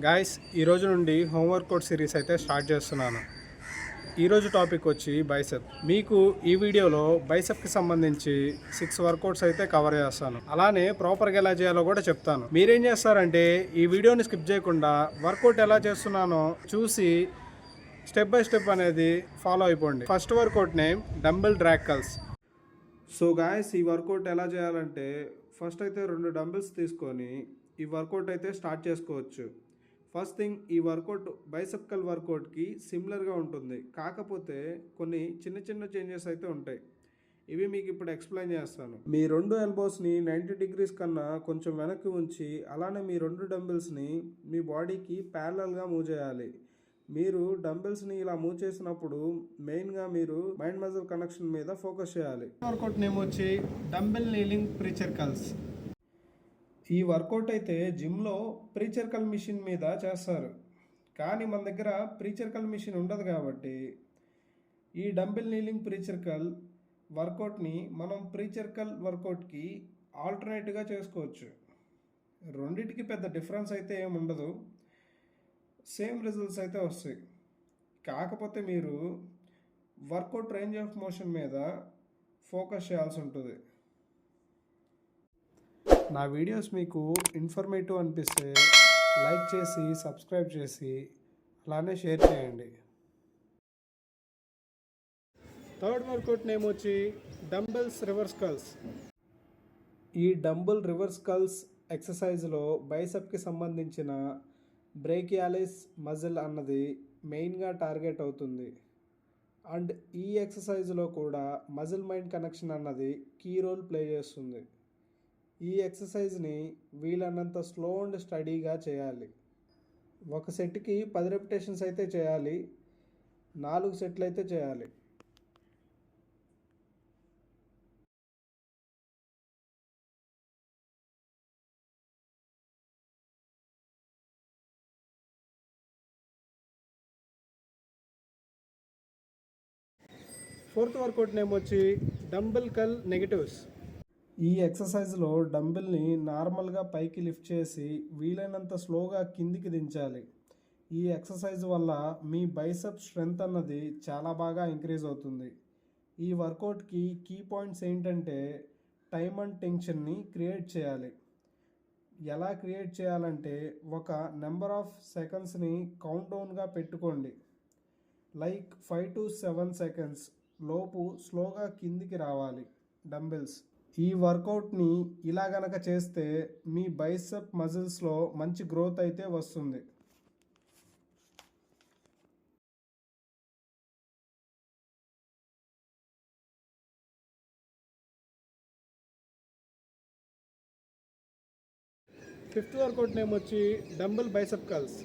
Guys ఈరోజు నుండి హోంవర్కౌట్ series అయితే స్టార్ట్ చేస్తున్నాను. ఈరోజు టాపిక్ వచ్చి బైసెప్. మీకు ఈ వీడియోలో బైసెప్కి సంబంధించి 6 వర్కౌట్స్ అయితే కవర్ చేస్తాను. అలానే ప్రాపర్గా ఎలా చేయాలో కూడా చెప్తాను. మీరేం చేస్తారంటే ఈ వీడియోని స్కిప్ చేయకుండా వర్కౌట్ ఎలా చేస్తున్నానో చూసి స్టెప్ బై స్టెప్ అనేది ఫాలో అయిపోండి. First workout name dumbbell drag curls. So guys ఈ వర్కౌట్ ఎలా చేయాలంటే ఫస్ట్ అయితే 2 డంబెల్స్ తీసుకొని ఈ వర్కౌట్ అయితే స్టార్ట్ చేసుకోవచ్చు. ఫస్ట్ థింగ్, ఈ వర్కౌట్ బైసెప్ కర్ల్ వర్కౌట్కి సిమిలర్గా ఉంటుంది, కాకపోతే కొన్ని చిన్న చిన్న చేంజెస్ అయితే ఉంటాయి. ఇవి మీకు ఇప్పుడు ఎక్స్ప్లెయిన్ చేస్తాను. మీ 2 ఎల్బోస్ని 90 డిగ్రీస్ కన్నా కొంచెం వెనక్కి ఉంచి అలానే మీ 2 డంబెల్స్ని మీ బాడీకి ప్యారలల్గా మూవ్ చేయాలి. మీరు డంబెల్స్ని ఇలా మూవ్ చేసినప్పుడు మెయిన్గా మీరు మైండ్ మజిల్ కనెక్షన్ మీద ఫోకస్ చేయాలి. వర్కౌట్ నేమ్ వచ్చి డంబెల్ నీలింగ్ ప్రీచర్ కర్ల్స్. ఈ వర్కౌట్ అయితే జిమ్లో ప్రీచర్ కర్ల్ మిషన్ మీద చేస్తారు, కానీ మన దగ్గర ప్రీచర్ కర్ల్ మిషన్ ఉండదు కాబట్టి ఈ డంబెల్ నీలింగ్ ప్రీచర్ కర్ల్ వర్కౌట్ని మనం ప్రీచర్ కర్ల్ వర్కౌట్కి ఆల్టర్నేటివ్గా చేసుకోవచ్చు. రెండిటికి పెద్ద డిఫరెన్స్ అయితే ఏమి ఉండదు, సేమ్ రిజల్ట్స్ అయితే వస్తాయి. కాకపోతే మీరు వర్కౌట్ రేంజ్ ఆఫ్ మోషన్ మీద ఫోకస్ చేయాల్సి ఉంటుంది. నా వీడియోస్ మీకు ఇన్ఫర్మేటివ్ అనిపిస్తే లైక్ చేసి సబ్స్క్రైబ్ చేసి అలానే షేర్ చేయండి. థర్డ్ వర్కౌట్ నేమ్ వచ్చి డంబెల్స్ రివర్స్ కర్ల్స్. ఈ డంబుల్ రివర్స్ కర్ల్స్ ఎక్సర్సైజ్లో బైసెప్కి సంబంధించిన బ్రేకియాలిస్ మజిల్ అన్నది మెయిన్గా టార్గెట్ అవుతుంది. అండ్ ఈ ఎక్సర్సైజ్లో కూడా మజిల్ మైండ్ కనెక్షన్ అన్నది కీ రోల్ ప్లే చేస్తుంది. ఈ ఎక్సర్సైజ్ని వీలన్నంత స్లో అండ్ స్టడీగా చేయాలి. ఒక సెట్కి 10 రెపిటేషన్స్ అయితే చేయాలి, 4 సెట్లు అయితే చేయాలి. ఫోర్త్ వర్కౌట్ నేమ్ వచ్చి డంబెల్ కర్ల్ నెగటివ్స్. ఈ ఎక్సర్సైజ్లో డంబెల్ని నార్మల్గా పైకి లిఫ్ట్ చేసి వీలైనంత స్లోగా కిందికి దించాలి. ఈ ఎక్సర్సైజ్ వల్ల మీ బైసెప్ స్ట్రెంగ్త్ అన్నది చాలా బాగా ఇంక్రీజ్ అవుతుంది. ఈ వర్కౌట్కి కీ పాయింట్స్ ఏంటంటే టైమ్ అండ్ టెన్షన్ని క్రియేట్ చేయాలి. ఎలా క్రియేట్ చేయాలంటే ఒక నెంబర్ ఆఫ్ సెకండ్స్ని కౌంట్ డౌన్గా పెట్టుకోండి. లైక్ 5 to 7 సెకండ్స్ లోపు స్లోగా కిందికి రావాలి డంబెల్స్. ఈ వర్కౌట్ని ఇలా గనక చేస్తే మీ బైసెప్ మజిల్స్లో మంచి గ్రోత్ అయితే వస్తుంది. ఫిఫ్త్ వర్కౌట్ నేమ్ వచ్చి డంబెల్ బైసెప్ కర్ల్స్.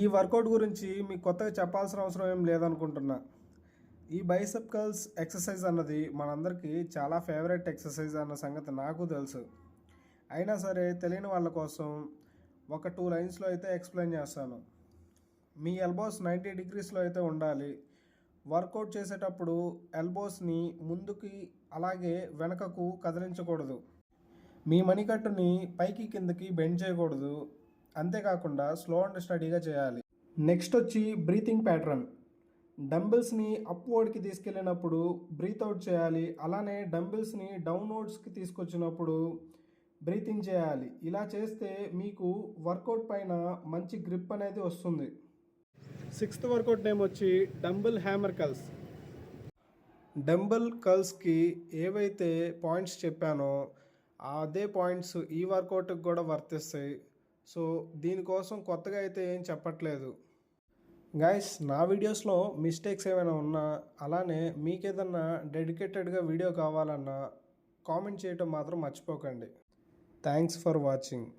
ఈ వర్కౌట్ గురించి మీకు కొత్తగా చెప్పాల్సిన అవసరం ఏం లేదనుకుంటున్నా. ఈ బైసెప్ కర్ల్స్ ఎక్సర్సైజ్ అన్నది మనందరికీ చాలా ఫేవరెట్ ఎక్సర్సైజ్ అన్న సంగతి నాకు తెలుసు. అయినా సరే తెలియని వాళ్ళ కోసం ఒక 2 లైన్స్లో అయితే ఎక్స్ప్లెయిన్ చేస్తాను. మీ ఎల్బోస్ 90 డిగ్రీస్లో అయితే ఉండాలి. వర్కౌట్ చేసేటప్పుడు ఎల్బోస్ని ముందుకి అలాగే వెనకకు కదిలించకూడదు. మీ మణికట్టుని పైకి కిందకి బెండ్ చేయకూడదు. అంతేకాకుండా స్లో అండ్ స్టడీగా చేయాలి. నెక్స్ట్ వచ్చి బ్రీతింగ్ ప్యాటర్న్. డంబెల్స్ని అప్వర్డ్కి తీసుకెళ్ళినప్పుడు బ్రీత్ అవుట్ చేయాలి, అలానే డంబెల్స్ని డౌన్వర్డ్స్కి తీసుకొచ్చినప్పుడు బ్రీతింగ్ చేయాలి. ఇలా చేస్తే మీకు వర్కౌట్ పైన మంచి గ్రిప్ అనేది వస్తుంది. సిక్స్త్ వర్కౌట్ నేమ్ వచ్చి డంబెల్ హ్యామర్ కర్ల్స్. డంబెల్ కర్ల్స్కి ఏవైతే పాయింట్స్ చెప్పానో అదే పాయింట్స్ ఈ వర్కౌట్కి కూడా వర్తిస్తాయి. సో దీనికోసం కొత్తగా అయితే ఏం చెప్పట్లేదు. గైస్, నా వీడియోస్లో మిస్టేక్స్ ఏమైనా ఉన్నా అలానే మీకేదన్నా డెడికేటెడ్గా వీడియో కావాలన్నా కామెంట్ చేయటం మాత్రం మర్చిపోకండి. Thanks for watching.